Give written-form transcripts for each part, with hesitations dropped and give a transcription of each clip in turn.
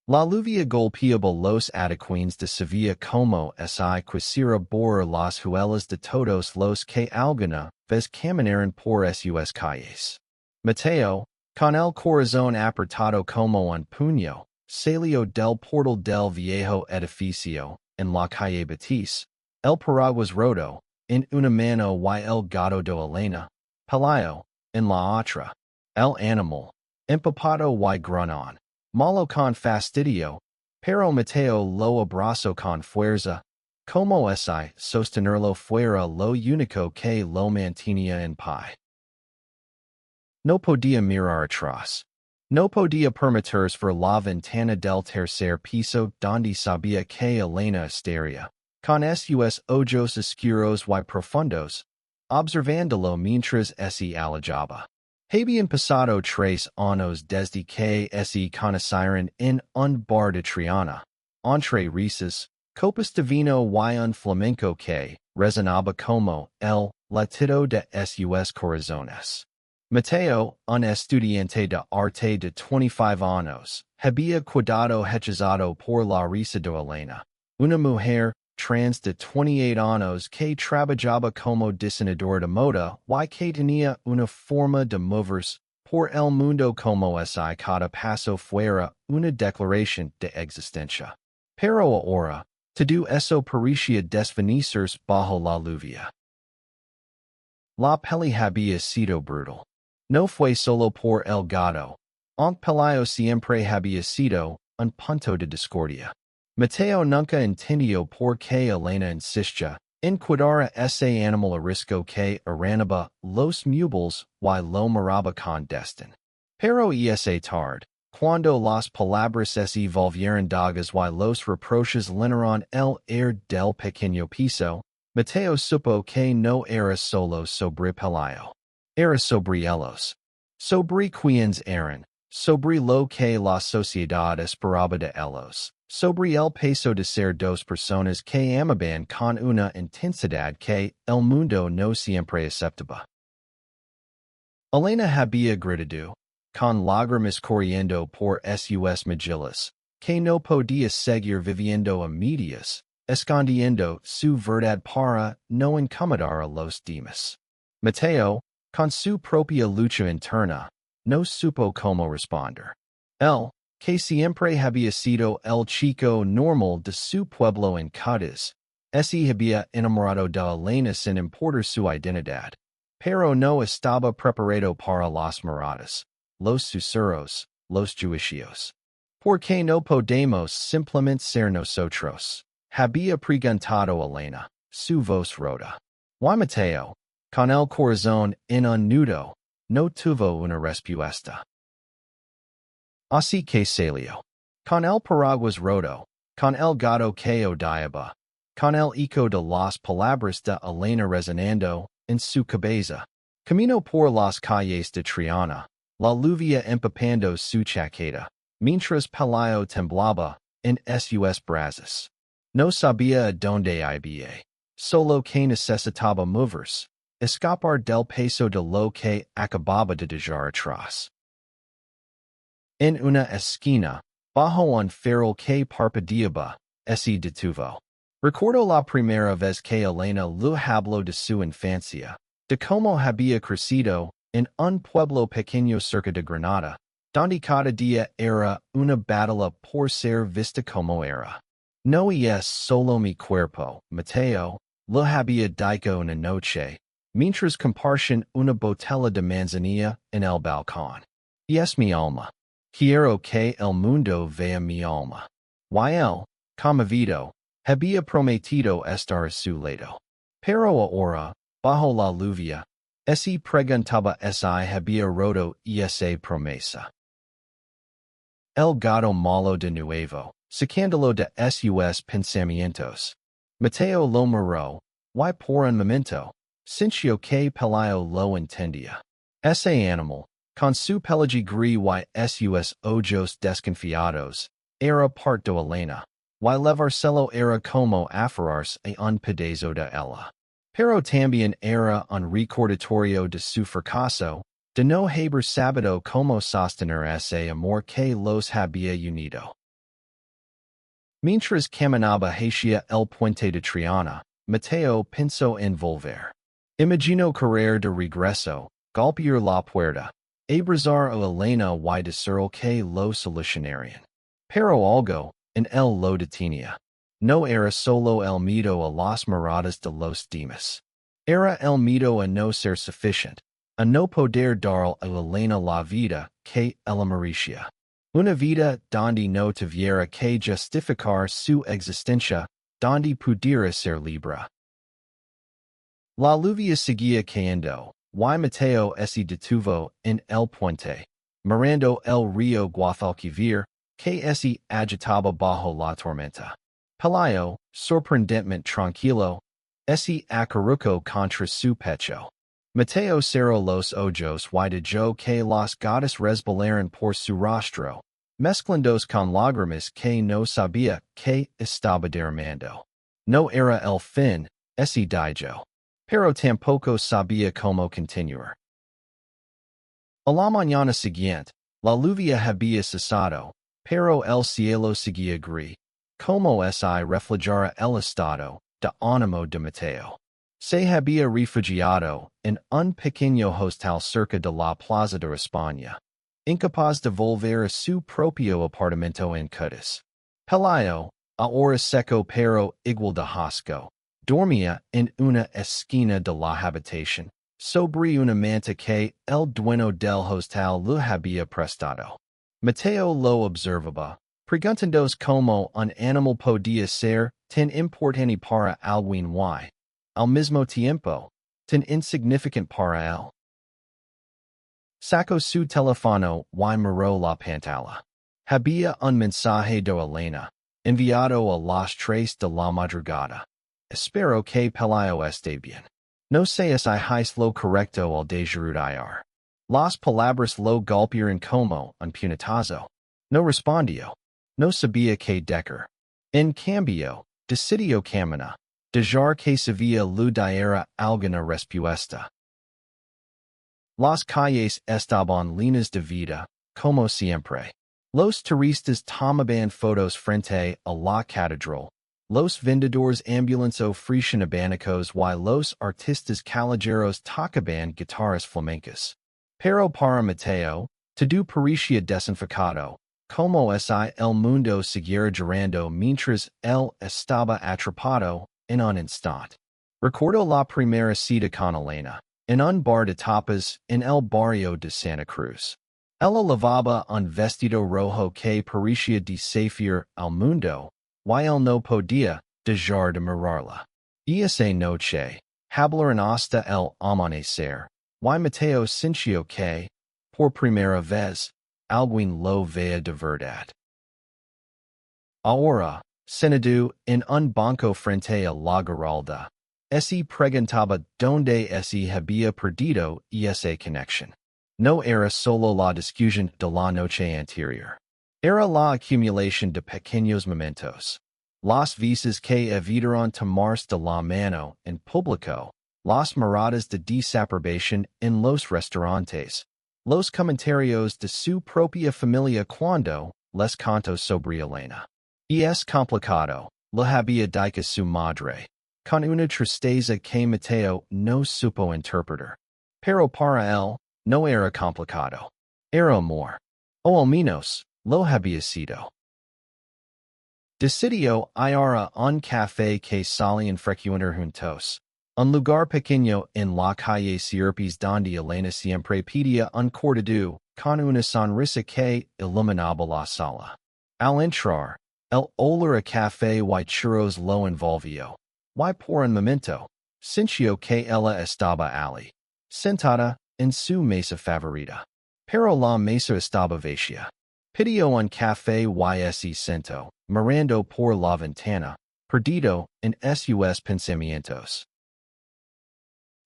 La lluvia golpeaba los adequines de Sevilla como si quisiera borrar las huellas de todos los que alguna vez caminaron por sus calles. Mateo, con el corazón apretado como un puño, salió del portal del viejo edificio, en la calle Betis, el paraguas roto, en una mano y el gato de Elena, Pelayo, en la otra, el animal, empapado y gruñón, malo con fastidio, pero Mateo lo abrazó con fuerza, como si sostenerlo fuera lo único que lo mantenía en pie. No podía mirar atrás. No podía permitirse ver la ventana del tercer piso donde sabía que Elena estaría, con sus ojos oscuros y profundos, observándolo mientras se alejaba. Habían pasado 3 años desde que se conocieron en un bar de Triana, entre risas, copas de vino y un flamenco que resonaba como el latido de sus corazones. Mateo, un estudiante de arte de 25 años, había cuidado hechizado por la risa de Elena, una mujer trans de 28 años que trabajaba como diseñadora de moda y que tenía una forma de moverse por el mundo como si cada paso fuera una declaración de existencia. Pero ahora, todo eso parecía desvanecerse bajo la lluvia. La peli había sido brutal. No fue solo por el gato, aunque Pelayo siempre había sido un punto de discordia. Mateo nunca entendió por qué Elena insistía en cuidar a ese animal arisco que arrancaba los muebles y lo miraba con desdén. Pero esa tarde, cuando las palabras se volvieron dagas y los reproches llenaron el aire del pequeño piso, Mateo supo que no era solo sobre Pelayo. Era sobre ellos. Sobre quienes eran, sobre lo que la sociedad esperaba de ellos, sobre el peso de ser dos personas que amaban con una intensidad que el mundo no siempre aceptaba. Elena había gritado, con lágrimas corriendo por sus mejillas, que no podía seguir viviendo a medias, escondiendo su verdad para no incomodar a los demás. Mateo, con su propia lucha interna, no supo cómo responder. Él, que siempre había sido el chico normal de su pueblo en Cádiz, se había enamorado de Elena sin importar su identidad, pero no estaba preparado para las miradas, los susurros, los juicios. Porque no podemos simplemente ser nosotros, había preguntado Elena, su voz rota. Y Mateo, con el corazón en un nudo, no tuvo una respuesta. Así que salió. Con el paraguas roto, con el gato que odiaba, con el eco de las palabras de Elena resonando en su cabeza, camino por las calles de Triana, la lluvia empapando su chaqueta, mientras Pelayo temblaba en sus brazos. No sabía a dónde iba, solo que necesitaba moverse, escapar del peso de lo que acababa de dejar atrás. En una esquina, bajo un farol que parpadeaba, se detuvo. Recordó la primera vez que Elena le habló de su infancia, de cómo había crecido en un pueblo pequeño cerca de Granada, donde cada día era una batalla por ser vista como era. No es solo mi cuerpo, Mateo, le había dicho una noche, mientras compartían una botella de manzanilla en el balcón. Es mi alma. Quiero que el mundo vea mi alma. Y él, conmovido, había prometido estar a su lado. Pero ahora, bajo la lluvia, se preguntaba si había roto esa promesa. El gato malo de nuevo, sacándolo de sus pensamientos. Mateo lo miró, y por un momento, sintió que Pelayo lo entendía. Ese animal, con su pelaje gris y sus ojos desconfiados, era parte de Elena, y levárselo era como aferrarse a un pedazo de ella. Pero también era un recordatorio de su fracaso, de no haber sabido cómo sostener ese amor que los había unido. Mientras caminaba hacia el puente de Triana, Mateo pensó en volver. Imagino correr de regreso, golpear la puerta, abrazar a Elena y decirle que lo solucionarían. Pero algo, en él lo detenía. No era solo el miedo a las miradas de los demás. Era el miedo a no ser suficiente, a no poder dar a Elena la vida que ella merecía. Una vida donde no tuviera que justificar su existencia, donde pudiera ser libre. La lluvia seguía cayendo, y Mateo se detuvo en el puente, mirando el río Guadalquivir, que se agitaba bajo la tormenta. Pelayo, sorprendentemente tranquilo, se acurrucó contra su pecho. Mateo cerró los ojos y dejó que las gotas resbalaran por su rostro, mezclándose con lágrimas que no sabía que estaba derramando. No era el fin, se dijo, pero tampoco sabía cómo continuar. A la mañana siguiente, la lluvia había cesado, pero el cielo seguía gris, como si reflejara el estado de ánimo de Mateo. Se había refugiado en un pequeño hostal cerca de la Plaza de España, incapaz de volver a su propio apartamento en Cádiz. Pelayo, ahora seco pero igual de hosco, dormía en una esquina de la habitación, sobre una manta que el dueño del hostal le había prestado. Mateo lo observaba, preguntándose cómo un animal podía ser tan importante para alguien y, al mismo tiempo, tan insignificante para él. Sacó su teléfono y miró la pantalla. Había un mensaje de Elena, enviado a las 3 de la madrugada. Espero que Pelayo esté bien. No sé si es lo correcto al desarrollar. Las palabras lo golpearon como un puñetazo. No respondió. No sabía qué decir. En cambio, decidió caminar. Dejar que Sevilla le diera alguna respuesta. Las calles estaban llenas de vida, como siempre. Los turistas tomaban fotos frente a la catedral. Los vendedores ambulantes ofrecían abanicos y los artistas callejeros tocaban guitarras flamencas. Pero para Mateo, todo parecía desenfocado, como si el mundo siguiera girando mientras él estaba atrapado en un instante. Recordó la primera cita con Elena, en un bar de tapas en el barrio de Santa Cruz. Ella llevaba un vestido rojo que parecía desafiar al mundo, y él no podía dejar de mirarla. Y esa noche, hablaron hasta el amanecer, y Mateo sintió que, por primera vez, alguien lo veía de verdad. Ahora, sentado en un banco frente a la Giralda, se preguntaba dónde se había perdido esa conexión. No era solo la discusión de la noche anterior. Era la acumulación de pequeños momentos. Las veces que evitaron tomarse de la mano en público, las miradas de desaprobación en los restaurantes, los comentarios de su propia familia cuando les contó sobre Elena. Y es complicado, le había dicho su madre, con una tristeza que Mateo no supo interpretar. Pero para él, no era complicado. Era amor. O al menos, lo había sido. Decidió ir a un café que solían frecuentar juntos, un lugar pequeño en la calle Sierpes donde Elena siempre pedía un cortado, con una sonrisa que iluminaba la sala. Al entrar, el olor a café y churros lo envolvió. Y por un momento, sintió que ella estaba allí, sentada en su mesa favorita. Pero la mesa estaba vacía. Pidió un café y se sentó, mirando por la ventana, perdido en sus pensamientos.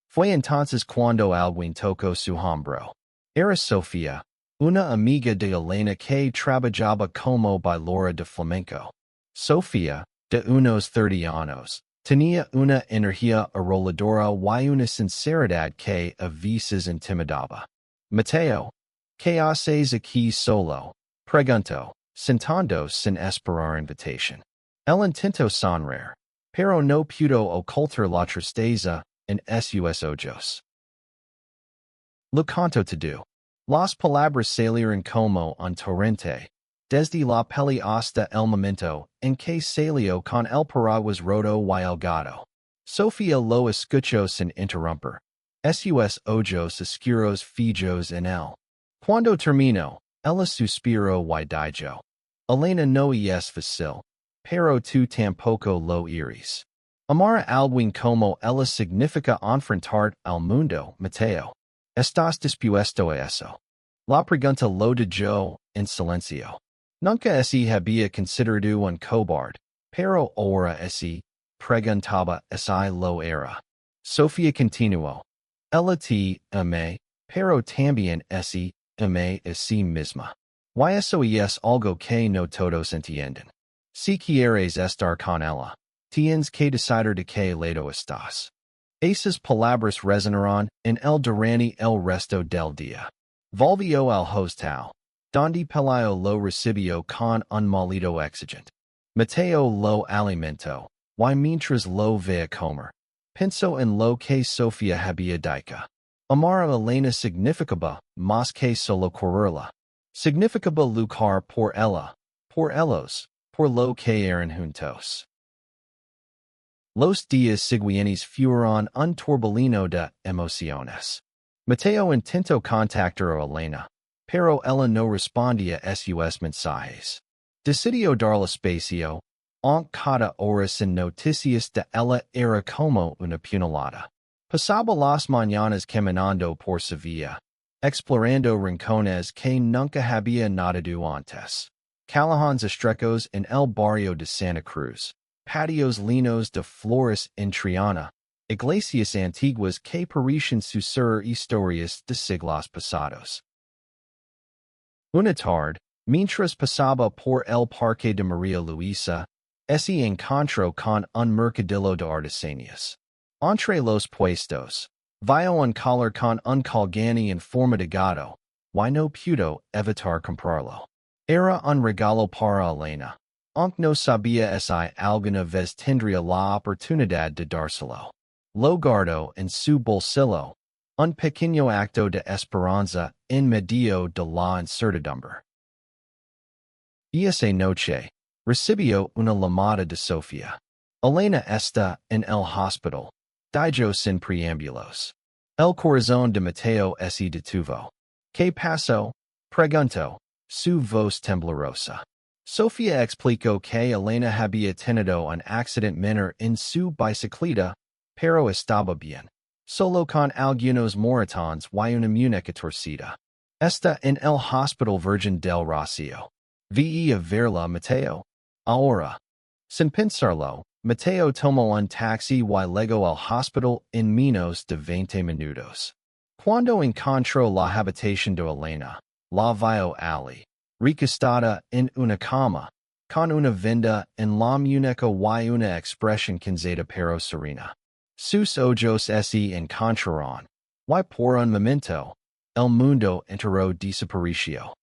Fue entonces cuando alguien tocó su hombro. Era Sofía, una amiga de Elena que trabajaba como bailadora de flamenco. Sofía, de unos 30 años, tenía una energía arrolladora y una sinceridad que a veces intimidaba. Mateo, ¿qué haces aquí solo? Preguntó, sentándose sin esperar invitación. El intento son rare, pero no pudo ocultar la tristeza en sus ojos. Lo canto te do. Las palabras salieron como un torrente, desde la peli hasta el momento en que salió con el paraguas roto y el gato. Sofía lo escuchó sin interrumpir. Sus ojos oscuros fijos en él. Cuando terminó, ella suspiró y dijo: Elena no es fácil, pero tú tampoco lo eres. Amar a alguien como ella significa enfrentar al mundo, Mateo. ¿Estás dispuesto a eso? La pregunta lo dijo en silencio. Nunca se había considerado un cobarde, pero ahora se preguntaba si lo era. Sofía continuó. Ella te ama, pero también se ama a sí misma. Y eso es algo que no todos entienden. Si quieres estar con ella, tienes que decidir de qué lado estás. Esas palabras resonaron en el durante el resto del día. Volvió al hostal, donde Pelayo lo recibió con un malito exigente. Mateo lo alimentó, y mientras lo veía comer, pensó en lo que Sofía había dicho. Amar a Elena significaba más que solo quererla. Significaba luchar por ella, por ellos, por lo que eran juntos. Los días siguientes fueron un torbellino de emociones. Mateo intentó contactar a Elena, pero ella no respondía a sus mensajes. Decidió darle espacio, aunque cada hora sin noticias de ella era como una puñalada. Pasaba las mañanas caminando por Sevilla, explorando rincones que nunca había nadado antes. Callejones estrechos en el barrio de Santa Cruz, patios llenos de flores en Triana, iglesias antiguas que parecen susurrar historias de siglos pasados. Una tarde, mientras pasaba por el parque de María Luisa, se encontró con un mercadillo de artesanías. Entre los puestos, vio un collar con un colgante en forma de gato, y no pudo evitar comprarlo. Era un regalo para Elena, aunque no sabía si alguna vez tendría la oportunidad de dárselo. Lo guardó en su bolsillo, un pequeño acto de esperanza en medio de la incertidumbre. Esa noche, recibió una llamada de Sofía. Elena está en el hospital, dijo sin preámbulos. El corazón de Mateo se detuvo. ¿Qué pasó? Preguntó, su voz temblorosa. Sofía explicó que Elena había tenido un accidente menor en su bicicleta, pero estaba bien. Solo con algunos moretones y una muñeca torcida. Está en el Hospital Virgen del Rocío. Vi a verla, Mateo. Ahora. Sin pensarlo, Mateo tomó un taxi y llegó al hospital en menos de 20 minutos. Cuando encontró la habitación de Elena, la vio allí, recostada en una cama, con una venda en la muñeca y una expresión cansada pero serena. Sus ojos se encontraron, y por un momento, el mundo entero desapareció.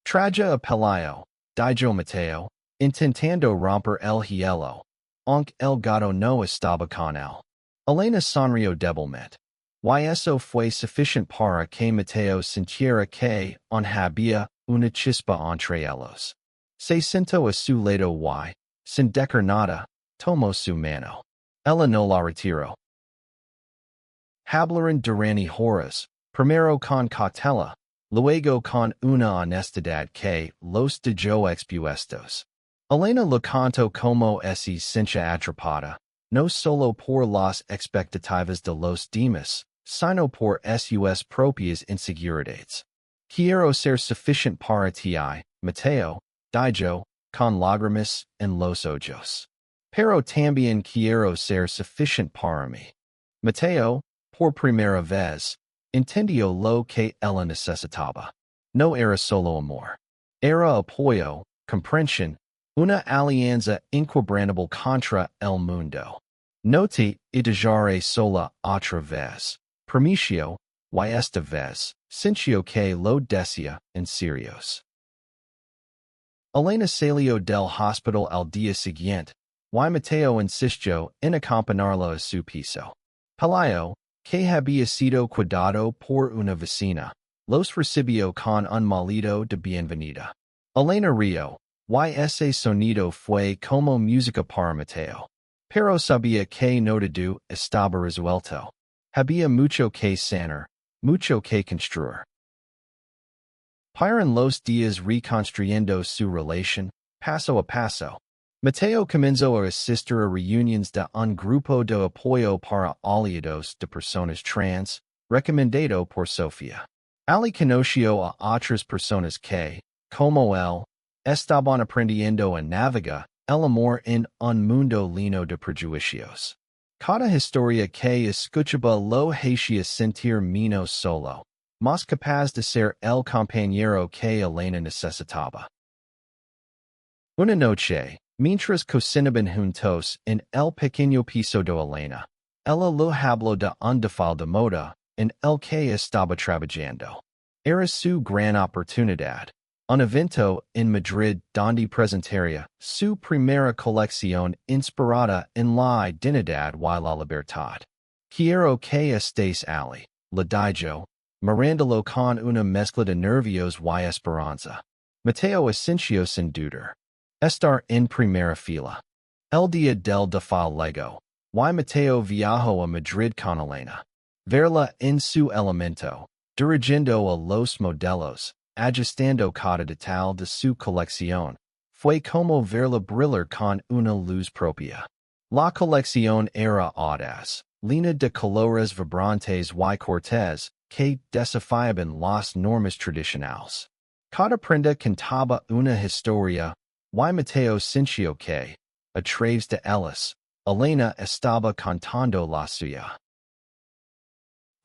Traja a Pelayo, dijo Mateo, intentando romper el hielo, aunque el gato no estaba con él. Elena sonrió débilmente. Y eso fue suficiente para que Mateo sintiera que había una chispa entre ellos. Se sentó a su lado y, sin decir nada, tomó su mano. Ella no la retiró. Hablaron durante horas, primero con cautela, luego con una honestidad que los dejó expuestos. Elena lo contó como se sintió atrapada, no solo por las expectativas de los demás, sino por sus propias inseguridades. Quiero ser suficiente para ti, Mateo, dijo, con lágrimas en los ojos. Pero también quiero ser suficiente para mí. Mateo, por primera vez, entendió lo que ella necesitaba. No era solo amor. Era apoyo, comprensión, una alianza inquebrantable contra el mundo. No te dejaré sola otra vez. Prometio, y esta vez, sintió que lo decía en serios. Elena salió del hospital al día siguiente, y Mateo insistió en acompañarlo a su piso. Pelayo, que había sido cuidado por una vecina, los recibió con un malito de bienvenida. Elena rió, y ese sonido fue como música para Mateo. Pero sabía que no todo estaba resuelto. Había mucho que sanar, mucho que construir. Paran los días reconstruyendo su relación, paso a paso. Mateo comenzó a asistir a reuniones de un grupo de apoyo para aliados de personas trans, recomendado por Sofía. Ali conoció a otras personas que, como él, estaban aprendiendo a navegar el amor en un mundo lleno de prejuicios. Cada historia que escuchaba lo hacía sentir menos solo, más capaz de ser el compañero que Elena necesitaba. Una noche, mientras cocinaban juntos en el pequeño piso de Elena, ella lo habló de un desfile de moda en el que estaba trabajando. Era su gran oportunidad, un evento en Madrid donde presentaría su primera colección inspirada en la identidad y la libertad. Quiero que estés allí, le dijo, mirándolo con una mezcla de nervios y esperanza. Mateo asintió sin dudar. Estar en primera fila. El día del desfile llegó, y Mateo viajó a Madrid con Elena. Verla en su elemento, dirigiendo a los modelos, ajustando cada detalle de su colección, fue como verla brillar con una luz propia. La colección era audaz, llena de colores vibrantes y cortes que desafiaban las normas tradicionales. Cada prenda contaba una historia, y Mateo sintió que, a través de ellas, Elena estaba contando la suya.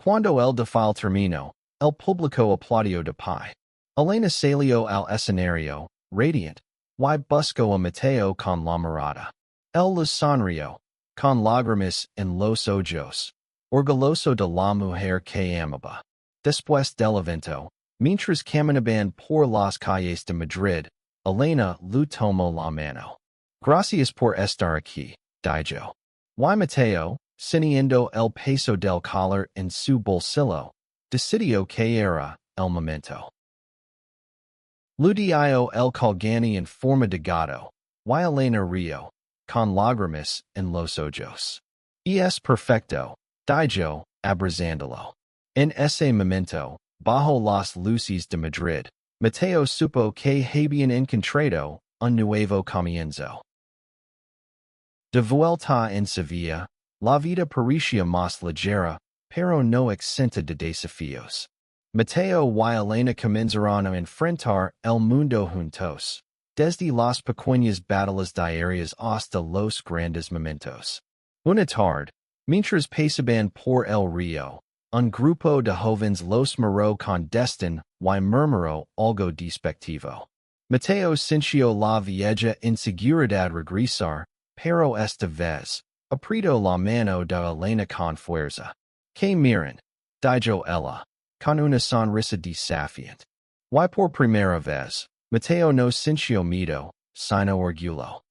Cuando el desfile terminó, el público aplaudió de pie. Elena salió al escenario, radiant, y buscó a Mateo con la mirada. Él les sonrió, con lágrimas en los ojos, orgulloso de la mujer que amaba. Después del evento, mientras caminaban por las calles de Madrid, Elena le tomó la mano. Gracias por estar aquí, dijo. Y Mateo, sintiendo el peso del collar en su bolsillo, decidió que era el momento. Le dio el colgante en forma de gato, y Elena rió, con lágrimas en los ojos. Y es perfecto, dijo, abrazándolo. En ese momento, bajo las luces de Madrid, Mateo supo que habían encontrado un nuevo comienzo. De vuelta en Sevilla, la vida parecía más ligera, pero no exenta de desafíos. Mateo y Elena comenzaron a enfrentar el mundo juntos, desde las pequeñas batallas diarias hasta los grandes momentos. Una tarde, mientras pasaban por el río, un grupo de jóvenes los miró con desdén y murmuró algo despectivo. Mateo sintió la vieja inseguridad regresar, pero esta vez, apretó la mano de Elena con fuerza. Que miren, dijo ella, con una sonrisa desafiante. Y por primera vez, Mateo no sintió miedo, sino orgullo.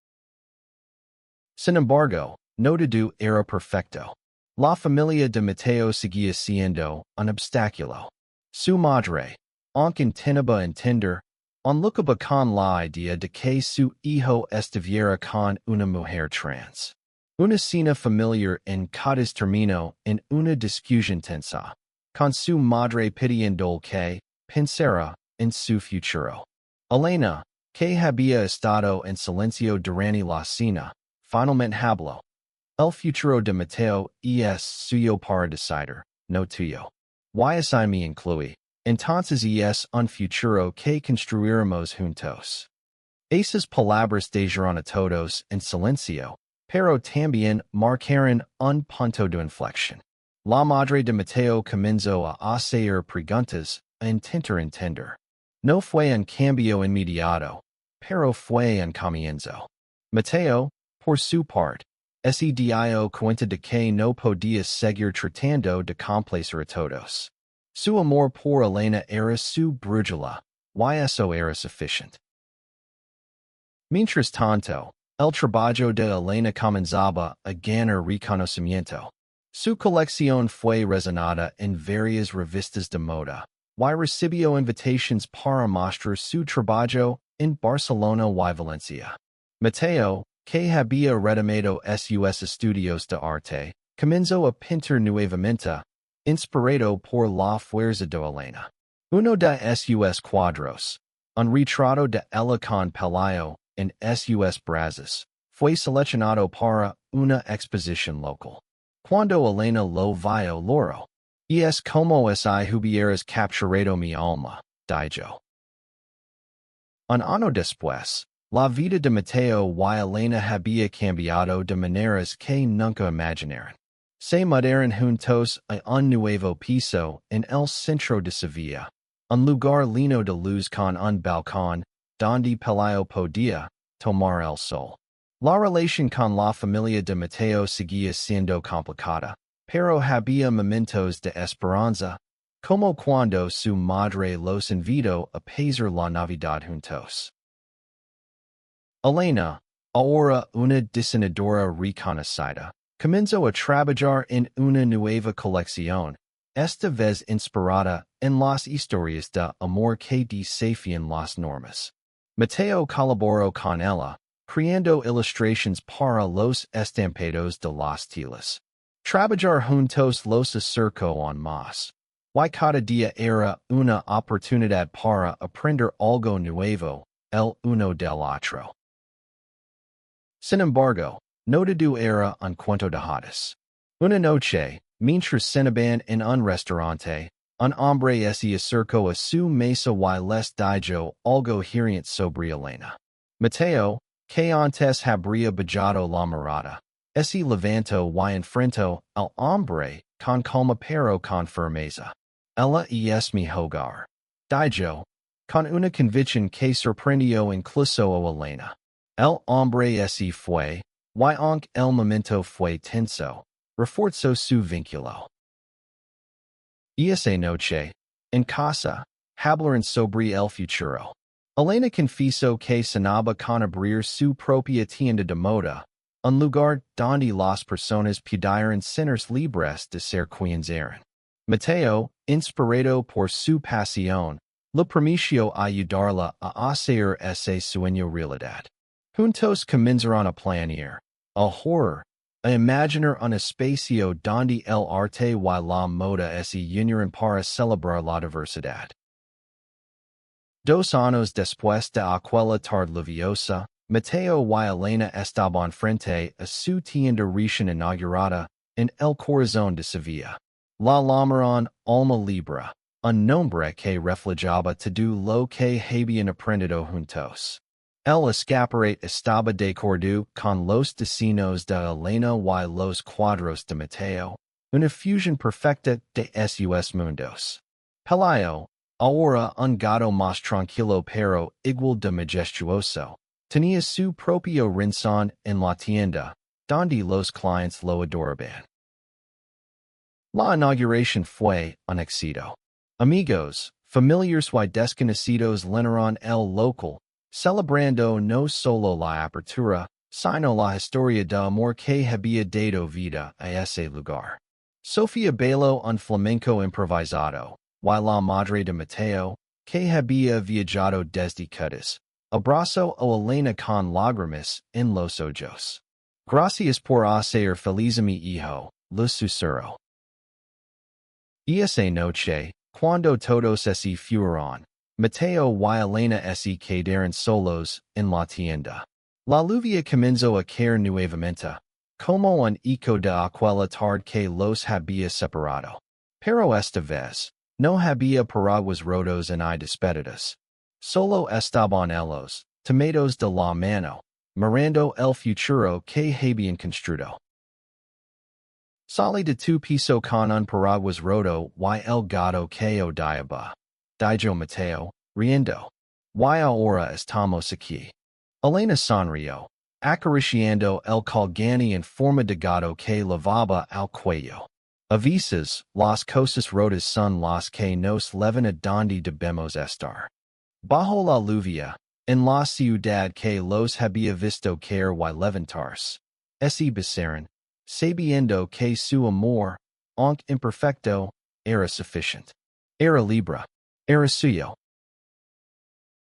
Sin embargo, no todo era perfecto. La familia de Mateo seguía siendo un obstáculo. Su madre, aunque intentaba entender, lookaba con la idea de que su hijo estuviera con una mujer trans. Una cena familiar en Cádiz terminó en una discusión tensa, con su madre pidiendo que pensara en su futuro. Elena, que había estado en silencio durante la cena, finalmente habló. El futuro de Mateo es suyo para decidir, no tuyo. Y así me incluye. Entonces es un futuro que construiremos juntos. Esas palabras dejaron a todos en silencio, pero también marcaron un punto de inflexión. La madre de Mateo comenzó a hacer preguntas, a intentar entender. No fue un cambio inmediato, pero fue un comienzo. Mateo, por su parte, se dio cuenta de que no podía seguir tratando de complacer a todos. Su amor por Elena era su brújula, y eso era suficiente. Mientras tanto, el trabajo de Elena comenzaba a ganar reconocimiento. Su colección fue reseñada en varias revistas de moda, y recibió invitations para mostrar su trabajo en Barcelona y Valencia. Mateo, que había retomado sus estudios de arte, comenzó a pintar nuevamente, inspirado por la fuerza de Elena. Uno de sus cuadros, un retrato de ella con pelayo en sus brazos, fue seleccionado para una exposición local. Cuando Elena lo vio loro, y es como si hubieras capturado mi alma, dijo. Un año después, la vida de Mateo y Elena había cambiado de maneras que nunca imaginaron. Se mudaron juntos a un nuevo piso en el centro de Sevilla, un lugar lleno de luz con un balcón, donde Pelayo podía tomar el sol. La relación con la familia de Mateo seguía siendo complicada, pero había momentos de esperanza, como cuando su madre los invitó a pasar la Navidad juntos. Elena, ahora una diseñadora reconocida, comenzó a trabajar en una nueva colección, esta vez inspirada en las historias de amor que desafían las normas. Mateo colaboró con ella, creando ilustrations para los estampados de las telas. Trabajar juntos los acercó aún más. Y cada día era una oportunidad para aprender algo nuevo, el uno del otro. Sin embargo, no todo era un cuento de hadas. Una noche, mientras cenaban en un restaurante, un hombre se acercó a su mesa y les dijo algo hiriente sobre Elena. Mateo, que antes habría bajado la mirada, se levantó y enfrentó al hombre con calma pero con firmeza. Ella es mi hogar, dijo, con una convicción que sorprendió incluso a Elena. El hombre se fue, y aunque el momento fue tenso, reforzó su vínculo. Esa noche, en casa, hablaron sobre el futuro. Elena confesó que sonaba con abrir su propia tienda de moda, un lugar donde las personas pudieran ser libres de ser quienes eran. Mateo, inspirado por su pasión, le prometió ayudarla a hacer ese sueño realidad. Juntos comenzaron a planear, a horror, a imaginar un espacio donde el arte y la moda se unieran para celebrar la diversidad. 2 años después de aquella tarde lluviosa, Mateo y Elena estaban frente a su tienda recién inaugurada en el corazón de Sevilla. La llamaron Alma Libre, un nombre que reflejaba todo lo que habían aprendido juntos. El escaparate estaba decorado con los diseños de Elena y los cuadros de Mateo, una fusión perfecta de sus mundos. Pelayo, ahora un gato más tranquilo pero igual de majestuoso, tenía su propio rincón en la tienda, donde los clientes lo adoraban. La inauguración fue un éxito. Amigos, familiares y desconocidos llenaron el local, celebrando no solo la apertura, sino la historia de amor que había dado vida a ese lugar. Sofía bailó un flamenco improvisado, y la madre de Mateo, que había viajado desde Cádiz, abrazó a Elena con lágrimas en los ojos. Gracias por hacer feliz a mi hijo, le susurró. Esa noche, cuando todos se fueron, Mateo y Elena se quedaron solos en la tienda. La lluvia comenzó a caer nuevamente, como un eco de aquella tarde que los había separado. Pero esta vez, no había paraguas rotos ni despedidas. Solo estaban ellos, tomados de la mano, mirando el futuro que habían construido. Salí de tu piso con un paraguas roto y el gato que odiaba, dijo Mateo, riendo. Y ahora estamos aquí. Elena sonrió, acariciando el colgante en forma de gato que lavaba al cuello. A veces, las cosas rotas son las que nos llevan a donde debemos estar. Bajo la lluvia, En la ciudad que los había visto caer y levantarse. Ese besaron, sabiendo que su amor, aunque imperfecto, era sufficient. Era libre. Era suyo.